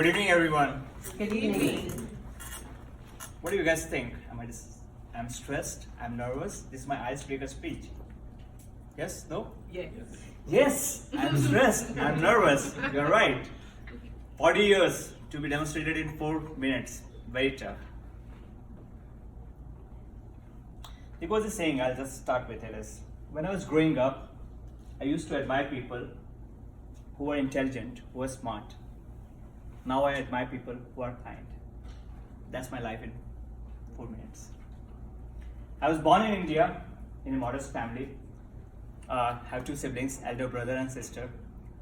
Good evening, everyone. Good evening. What do you guys think? I'm stressed. I'm nervous. This is my icebreaker speech. Yes? No? Yes. Yes. I'm stressed. I'm nervous. You're right. 40 years to be demonstrated in 4 minutes. Very tough. There was a saying. I'll just start with it. Is when I was growing up, I used to admire people who were intelligent, who were smart. Now I admire people who are kind. That's my life in 4 minutes. I was born in India in a modest family. Have 2 siblings, elder brother and sister.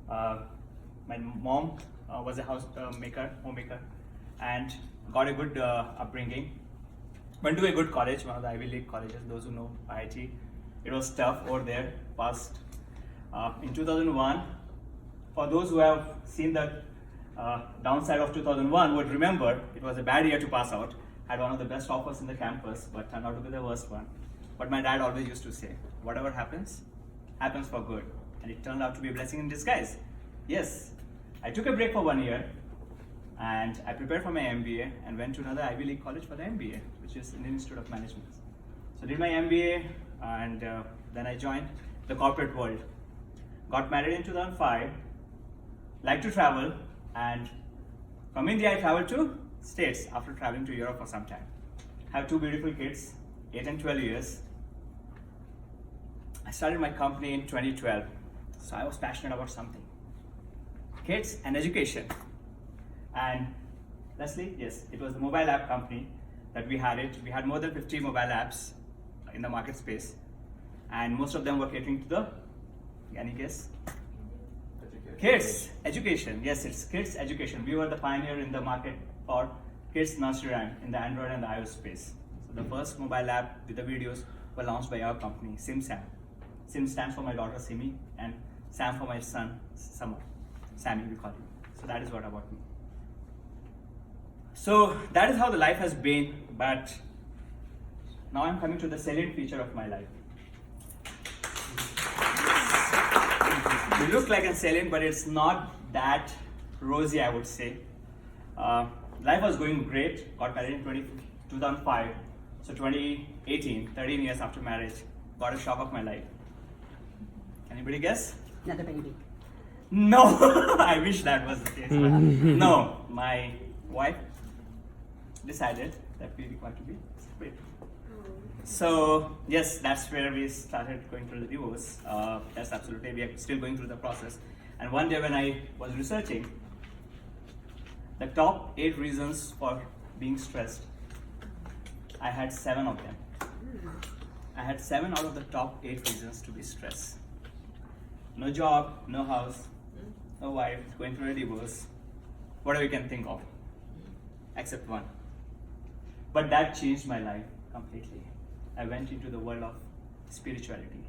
My mom was a homemaker, and got a good upbringing. Went to a good college, one of the Ivy League colleges. Those who know IIT, it was tough over there. Passed in 2001. For those who have seen the downside of 2001 would remember it was a bad year to pass out. Had one of the best offers in the campus, but turned out to be the worst one. But my dad always used to say, whatever happens, happens for good. And it turned out to be a blessing in disguise. Yes, I took a break for 1 year and I prepared for my MBA and went to another Ivy League college for the MBA, which is Indian Institute of Management. So did my MBA and then I joined the corporate world. Got married in 2005, liked to travel, and from India I traveled to States after traveling to Europe for some time. Have 2 beautiful kids, 8 and 12 years. I started my company in 2012, so I was passionate about something. Kids and education. And lastly, yes, it was the mobile app company that we had it. We had more than 50 mobile apps in the market space, and most of them were catering to the, any guess? Kids education. Yes, it's kids education. We were the pioneer in the market for kids nursery rhyme in the Android and the iOS space. So the first mobile app with the videos were launched by our company, SimSam. Sim stands for my daughter Simi, and Sam for my son Samar. Sammy we call him. So that is what about me. So that is how the life has been, but now I'm coming to the salient feature of my life. It looks like a salient, but it's not that rosy, I would say. Life was going great. Got married in 2005. So 2018, 13 years after marriage, got a shock of my life. Anybody guess? Another baby. No, I wish that was the case. No, my wife decided that we required to be separate. So yes, that's where we started going through the divorce. That's absolutely, we are still going through the process. And one day when I was researching the top 8 reasons for being stressed, I had 7 of them. I had 7 out of the top 8 reasons to be stressed. No job, no house, no wife, going through a divorce, whatever you can think of, except one. But that changed my life completely. I went into the world of spirituality,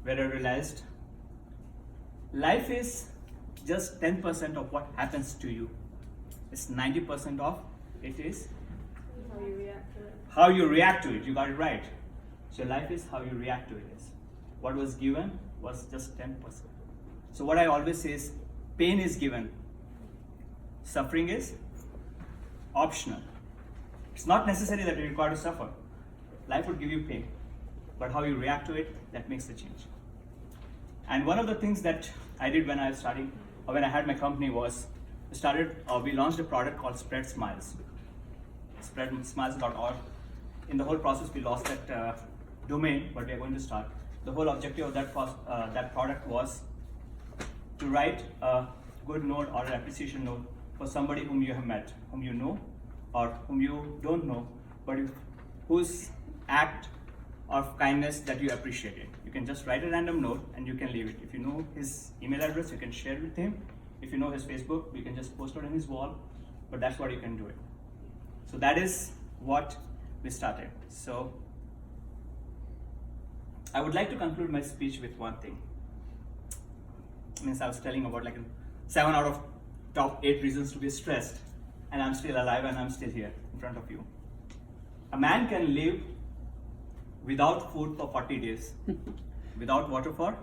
where I realized life is just 10% of what happens to you. It's 90% of it is how you react to it. You got it right. So life is how you react to it. What was given was just 10%. So what I always say is, pain is given. Suffering is optional. It's not necessary that you require to suffer. Life would give you pain, but how you react to it, that makes the change. And one of the things that I did when I was starting, or when I had my company, was we launched a product called Spread Smiles. Spreadsmiles.org. In the whole process, we lost that domain, but we are going to start. The whole objective of that product was to write a good note or an appreciation note for somebody whom you have met, whom you know, or whom you don't know, but whose act of kindness that you appreciated. You can just write a random note and you can leave it. If you know his email address, you can share it with him. If you know his Facebook, you can just post it on his wall, but that's what you can do it. So that is what we started. So I would like to conclude my speech with one thing. I was telling about 7 out of top 8 reasons to be stressed, and I'm still alive and I'm still here in front of you. A man can live without food for 40 days, without water for,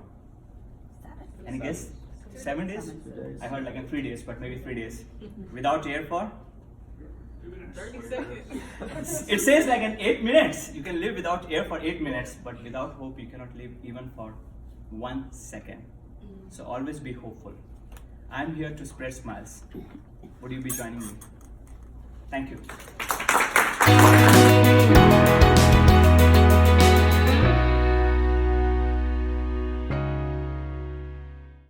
any guess? 7 days? I heard like in 3 days, but maybe 3 days. Without air for? 30 seconds. It says like in 8 minutes. You can live without air for 8 minutes, but without hope, you cannot live even for 1 second. So always be hopeful. I'm here to spread smiles. Would you be joining me? Thank you.